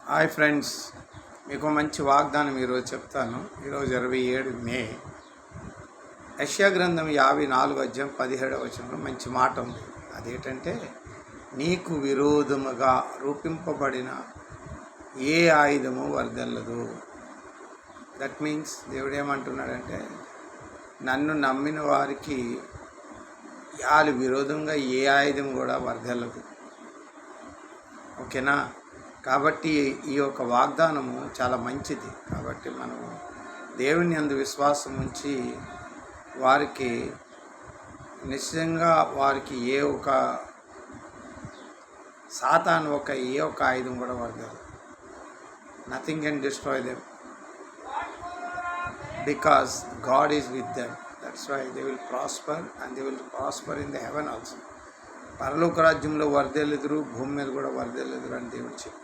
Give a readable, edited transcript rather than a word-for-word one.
Hi friends, మీకు మంచి వాగ్దానం ఈరోజు చెప్తాను. ఈరోజు 27 మే. యెషయా గ్రంథం 54:17 మంచి మాట ఉంది. అదేంటంటే, నీకు విరోధముగా రూపింపబడిన ఏ ఆయుధము వర్ధిల్లదు. దట్ మీన్స్ దేవుడు ఏమంటున్నాడంటే, నన్ను నమ్మిన వారికి విరోధంగా ఏ ఆయుధం కూడా వర్ధిల్లదు. ఓకేనా? కాబట్టి ఈ యొక్క వాగ్దానము చాలా మంచిది. కాబట్టి మనము దేవుని యందు విశ్వాసం ఉంచి వారికి నిశ్చయంగా వారికి సాతాను ఏ ఒక్క ఆయుధం కూడా వర్గదు. Nothing can destroy them because God is with them. That's why they will prosper and they will prosper in the heaven also. పరలోక రాజ్యంలో వర్ధిల్లుదురు, భూమి మీద కూడా వర్ధిల్లుదురు అని దేవుడు చెప్పాడు.